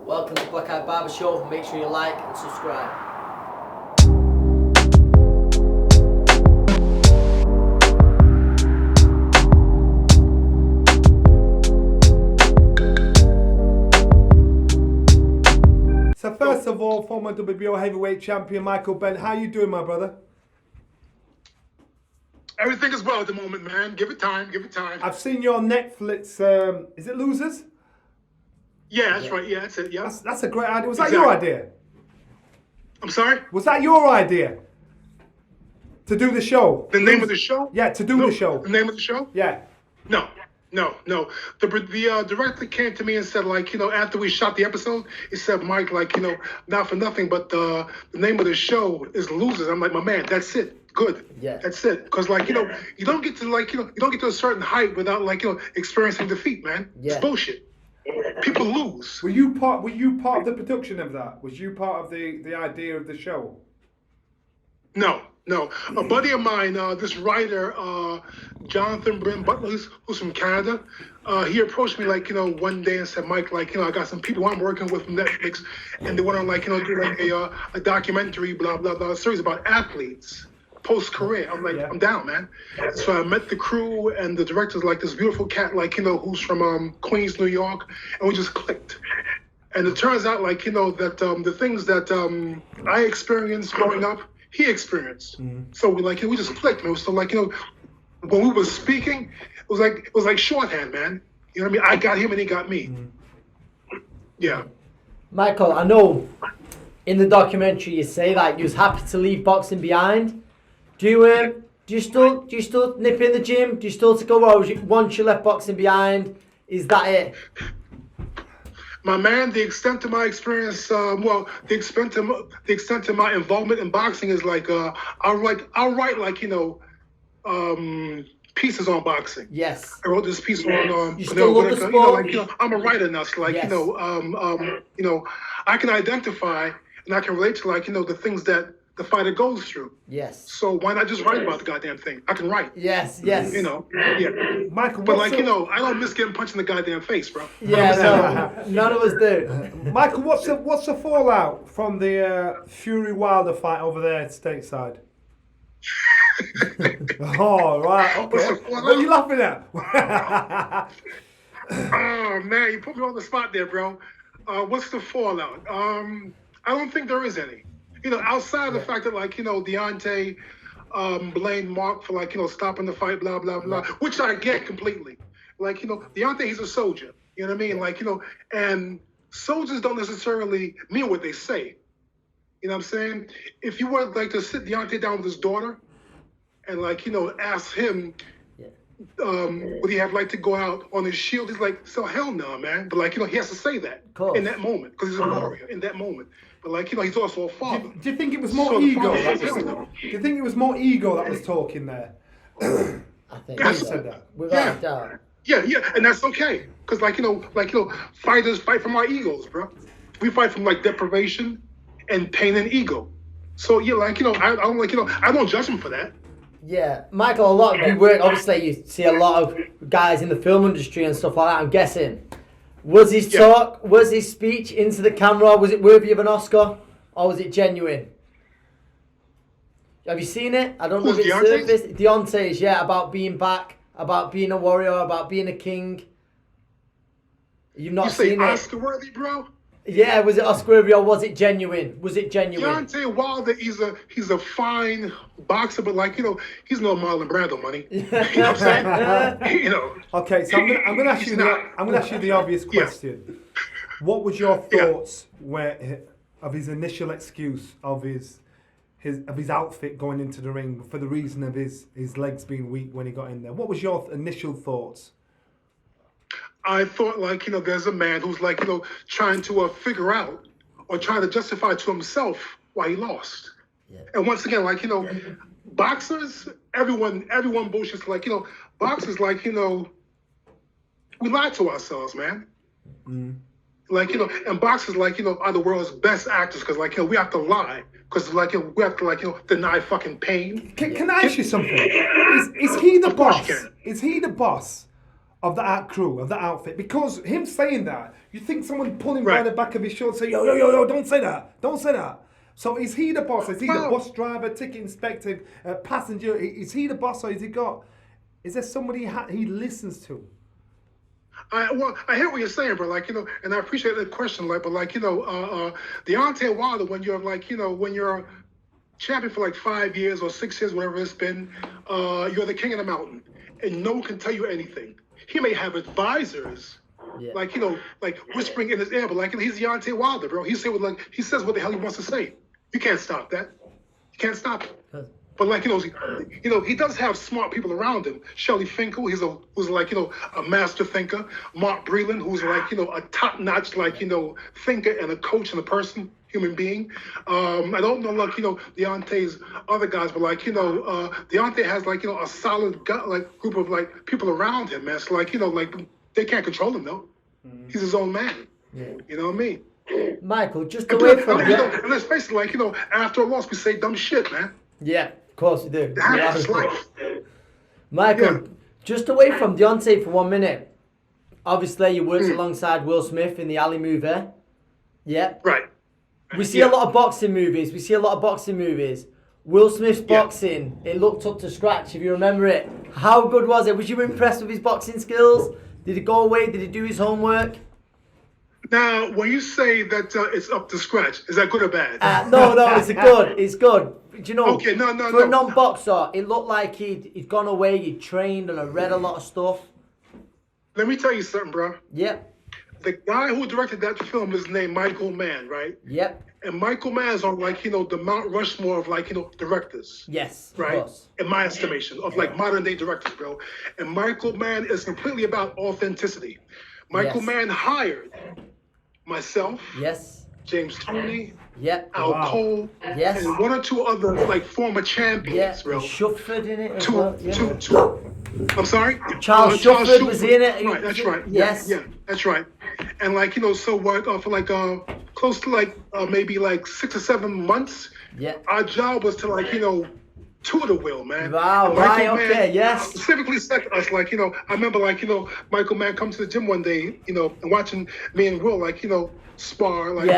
Welcome to Black Eyed Barber Show. Make sure you like and subscribe. So first of all, former WBO heavyweight champion Michael Bentt, how you doing, my brother? Everything is well at the moment, man. Give it time. I've seen you on Netflix. Is it Losers? Yeah, that's right. Yeah, that's it. Yeah. That's a great idea. Was that your idea? I'm sorry? Was that your idea? To do the show? The name of the show? Yeah, to do the show. The name of the show? Yeah. No. The director came to me and said, like, after we shot the episode, he said, Mike, like, not for nothing, but the name of the show is Losers. I'm like, my man, that's it. Good. Yeah. That's it. Because, like, you don't get to, like, you don't get to a certain height without, like, experiencing defeat, man. Yeah. It's bullshit. People lose. Were you part of the production of that? Was you part of the idea of the show? No. A buddy of mine, this writer, Jonathan Brent Butler, who's from Canada, he approached me, like, one day and said, Mike, like, I got some people I'm working with from Netflix, and they want to, like, do like a documentary, blah, blah, blah, series about athletes post-career. I'm like, Yeah. I'm down, man. So I met the crew, and the director's like this beautiful cat, like, who's from Queens, New York, and we just clicked. And it turns out, like, that the things that I experienced growing up, he experienced. So we just clicked, man. So, like, when we were speaking, it was like shorthand, man. You know what I mean? I got him and he got me. Yeah. Michael, I know in the documentary you say that you was happy to leave boxing behind. Do you still nip in the gym? Do you still to go, or once you left boxing behind, is that it? My man, the extent of my experience, the extent of my involvement in boxing is like, I'll write like, pieces on boxing. Yes. I wrote this piece on, You still love the sport? I'm a writer now, so like, Yes. I can identify and I can relate to, like, the things that the fighter goes through. Yes. So why not just write about the goddamn thing? I can write. Yes. Yeah. Michael, But, like, I don't miss getting punched in the goddamn face, bro. Yeah, no, none of us do. Michael, what's the fallout from the Fury Wilder fight over there stateside? Oh, right, okay. What's the fallout? What are you laughing at? Oh, man, you put me on the spot there, bro. What's the fallout? I don't think there is any. Outside of the fact that, like, Deontay blamed Mark for, like, stopping the fight, blah, blah, blah, which I get completely. Like, Deontay, he's a soldier. You know what I mean? Like, and soldiers don't necessarily mean what they say. You know what I'm saying? If you were, like, to sit Deontay down with his daughter and, like, ask him, would he have like to go out on his shield? He's like, so hell no, man. But, like, he has to say that in that moment because he's a warrior in that moment. But, like, he's also a father. Do you think it was more ego? Do you think it was more ego that was talking there? I think Yes. so. Said that. Without a doubt. Yeah, and that's okay. Because, fighters fight from our egos, bro. We fight from, like, deprivation and pain and ego. So, yeah, like, I don't judge him for that. Yeah, Michael, a lot of you work, obviously you see a lot of guys in the film industry and stuff like that, I'm guessing. Was his talk, was his speech into the camera, was it worthy of an Oscar? Or was it genuine? Have you seen it? I don't know if Who's it's Deontay's? surfaced. Deontay's, yeah, about being back, about being a warrior, about being a king. You've not You say seen it? Oscar worthy, bro? Yeah, was it Oscar worthy or was it genuine? Was it genuine? Deontay Wilder, he's a fine boxer, but, like, he's no Marlon Brando money. You know what I'm saying? Okay, so I'm gonna ask you the obvious question. What was your thoughts of his initial excuse of his outfit going into the ring for the reason of his legs being weak when he got in there? What was your initial thoughts? I thought, like, there's a man who's, like, trying to figure out or trying to justify to himself why he lost. Yeah. And once again, like, boxers, everyone bullshits. Like, boxers, like, we lie to ourselves, man. Like, and boxers, like, are the world's best actors because, like, we have to lie because, like, we have to, like, deny fucking pain. Can I ask you something? Is he the Of course boss? you can. Is he the boss of that crew, of that outfit? Because him saying that, you think someone pulling by Right. the back of his shirt, say, yo, don't say that, don't say that. So is he the boss? Is he the Well- bus driver, ticket inspector, passenger? Is he the boss, or is there somebody he listens to? I hear what you're saying, bro. Like, and I appreciate that question. Like, but like, Deontay Wilder, when you're like, when you're champion for like 5 years or 6 years, whatever it's been, you're the king of the mountain, and no one can tell you anything. He may have advisors, like, like whispering in his ear, but like, he's Deontay Wilder, bro. He says what the hell he wants to say. You can't stop that. You can't stop it. But like, he does have smart people around him. Shelley Finkel, who's like, a master thinker. Mark Breland, who's like, a top-notch, like, thinker and a coach and a person, human being. I don't know, like, Deontay's other guys, but like, Deontay has like, a solid group of like people around him, man. So like, like they can't control him though. He's his own man. Yeah. You know what I mean? Michael, just away from and let's face it, like, after a loss, we say dumb shit, man. Yeah, of course you do. That's life. Michael, just away from Deontay for 1 minute. Obviously, you worked alongside Will Smith in the Alley movie. Yeah. Right. We see a lot of boxing movies. Will Smith's boxing, it looked up to scratch, if you remember it. How good was it? Was you impressed with his boxing skills? Did he go away? Did he do his homework? Now, when you say that it's up to scratch, is that good or bad? No, it's good. It's good. Do you know? Okay, no. For a non-boxer, it looked like he'd gone away, he'd trained, and I read a lot of stuff. Let me tell you something, bro. Yep. The guy who directed that film is named Michael Mann, right? Yep. And Michael Mann is on like, the Mount Rushmore of like, directors. Yes. Right? Of course. In my estimation, of like modern day directors, bro. And Michael Mann is completely about authenticity. Michael Mann hired myself, James Toney, Al Cole, yes, and one or two other like former champions, bro. Shufford in it as well. I'm sorry? Charles Shufford was in it. Right, that's right. Yes. Yeah, that's right. And like, so what, for like close to like maybe like 6 or 7 months, our job was to like, tour the wheel, man. Wow, right, okay, yes. Specifically said to us, like, I remember like, Michael Mann come to the gym one day, and watching me and Will, like, spar, like,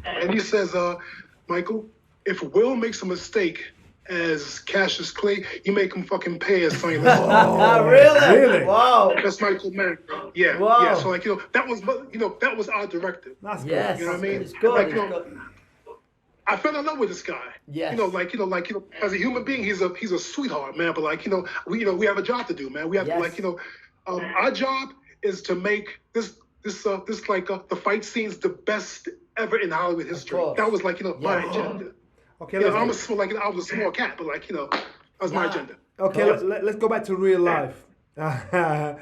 and he says, Michael, if Will makes a mistake as Cassius Clay, you make him fucking pay as something. Really? Wow. That's Michael Mann. Yeah. Wow. Yeah. So like, that was our directive. That's good. Yes. You know what I mean? It's good. Like, It's good. I fell in love with this guy. Yes. As a human being, he's a sweetheart, man. But like, we have a job to do, man. We have to like, our job is to make this like the fight scenes the best ever in Hollywood history. That was like, my agenda. Okay, I was a small cat, but like, that was my agenda. Okay, let's go back to real life. We're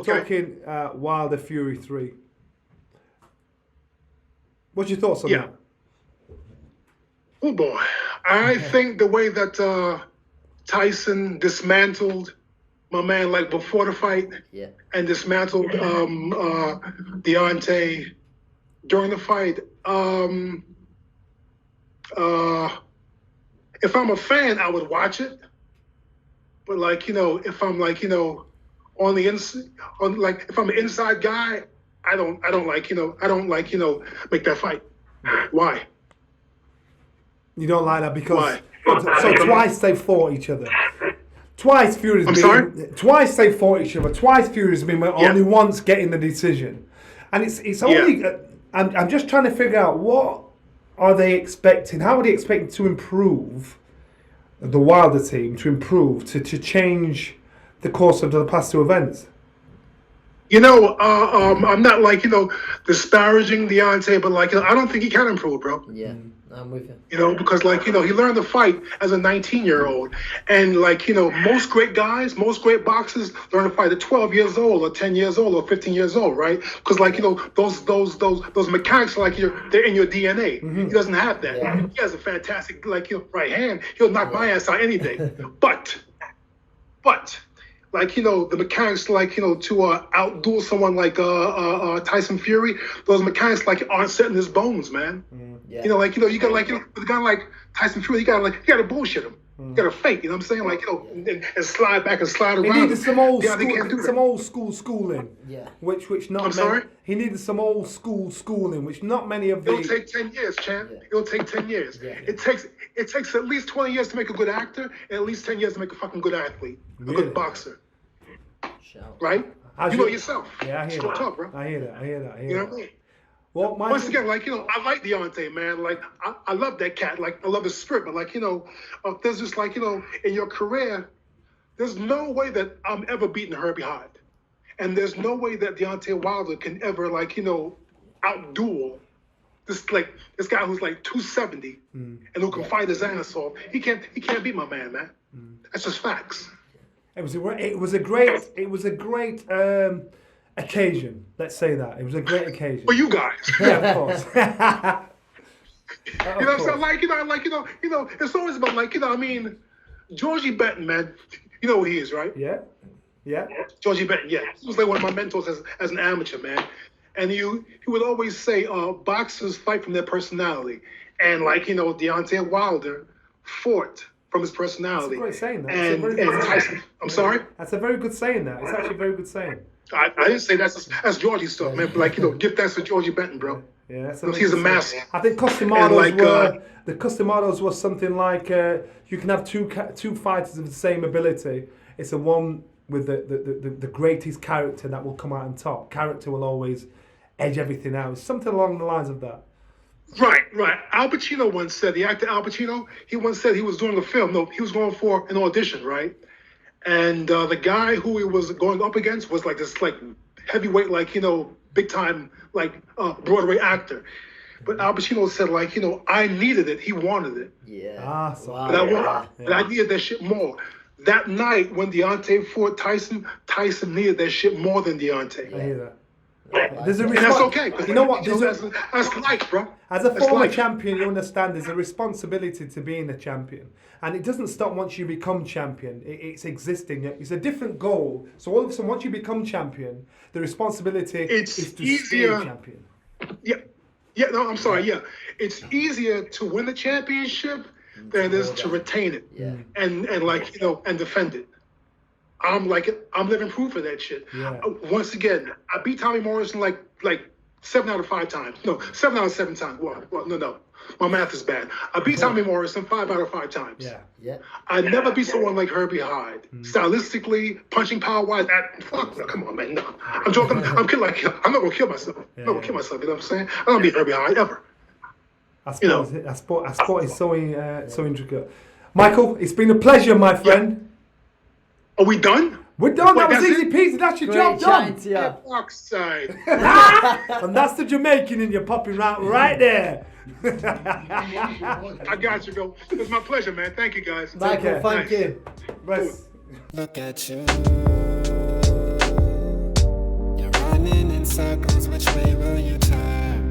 talking Wilder Fury 3. What's your thoughts on that? Oh boy, I think the way that Tyson dismantled my man like before the fight, and dismantled Deontay during the fight. If I'm a fan, I would watch it. But like, if I'm like, on the inside, if I'm an inside guy, I don't make that fight. Why? You don't like that because Why? So twice they fought each other. Twice Fury's been. Twice they fought each other. Twice Fury's been only once getting the decision, and it's only. I'm just trying to figure out what are they expecting? How are they expecting to improve the Wilder team to change the course of the past two events? I'm not like, disparaging Deontay, but like, I don't think he can improve, bro. Yeah, I'm with you. Because like, he learned to fight as a 19-year-old. And like, most great boxers learn to fight at 12 years old or 10 years old or 15 years old, right? Because like, those mechanics, like they're in your DNA. Mm-hmm. He doesn't have that. Yeah. He has a fantastic, like, right hand. He'll knock my ass out any day. But, like, the mechanics, like, to outduel someone like Tyson Fury, those mechanics, like, aren't set in his bones, man. Yeah. You got, like, with a guy like Tyson Fury, you got to bullshit him. You gotta fake, you know what I'm saying? Like, and slide back and slide around. He needed some old They can't do school, that. some old school schooling. Yeah. Which not I'm sorry? He needed some old school schooling, which not many of It'll the. take 10 years, champ. Yeah. It'll take 10 years. Yeah. It takes at least 20 years to make a good actor, and at least 10 years to make a fucking good athlete, a Really? good boxer, Shout. right? How's You know your- yourself. Yeah, I hear Straight that. up, bro. I hear that. You know what I mean? Well, Once again, like, I like Deontay, man. Like, I love that cat. Like, I love his spirit. But, like, there's just, like, in your career, there's no way that I'm ever beating Herbie Hart. And there's no way that Deontay Wilder can ever, like, outduel this guy who's, like, 270 and who can fight his ass off. He can't beat my man. That's just facts. It was a great occasion. Let's say that it was a great occasion. For you guys. Yeah, of course. You know what I'm saying? Like, it's always about, like, I mean, Georgie Benton, man. You know who he is, right? Yeah. Georgie Benton, yeah. He was like one of my mentors as an amateur, man. And he would always say, boxers fight from their personality. And, like, Deontay Wilder fought from his personality. That's a great saying, that. And Tyson, I'm sorry? That's a very good saying. That it's actually a very good saying. I didn't say that's Georgie stuff, man. But, like, give thanks to Georgie Benton, bro. Yeah, that's He's a master. I think Customados like, the Customados was something like you can have two fighters of the same ability. It's the one with the greatest character that will come out on top. Character will always edge everything out. It's something along the lines of that. Right. Al Pacino once said, the actor Al Pacino, he once said he was doing a film. No, he was going for an audition, right? And the guy who he was going up against was like this, like, heavyweight, like, big time, like, Broadway actor. But Al Pacino said, like, I needed it. He wanted it. Yeah. But I needed that shit more. That night when Deontay fought Tyson needed that shit more than Deontay. I hear that. There's a And that's okay. You know what? That's life, bro. As a That's former life. champion, you understand there's a responsibility to being a champion. And it doesn't stop once you become champion. It's existing. It's a different goal. So all of a sudden, once you become champion, the responsibility is to stay champion. Yeah, no, I'm sorry, yeah. It's easier to win the championship than it is to retain it. Yeah. And like, and defend it. I'm living proof of that shit. Yeah. Once again, I beat Tommy Morrison like 7 out of 5 times. No, 7 out of 7 times. Well, no. My math is bad. I beat Tommy Morrison 5 out of 5 times. Yeah. I never beat someone like Herbie Hart. Stylistically, punching power wise, fuck no, come on, man. No. I'm joking. I'm kidding. Like, I'm not gonna kill myself. I'm not gonna kill myself. You know what I'm saying? I don't beat Herbie Hart ever. That sport is so intricate. Michael, it's been a pleasure, my friend. Are we done? We're done. Wait, That was that's easy peasy. That's your job done. Fuck's sake. And that's the Jamaican in you popping right there. I got you, bro. It's my pleasure, man. Thank you, guys. Michael, thank you. Rest. Look at you. You're running in circles. Which way will you turn?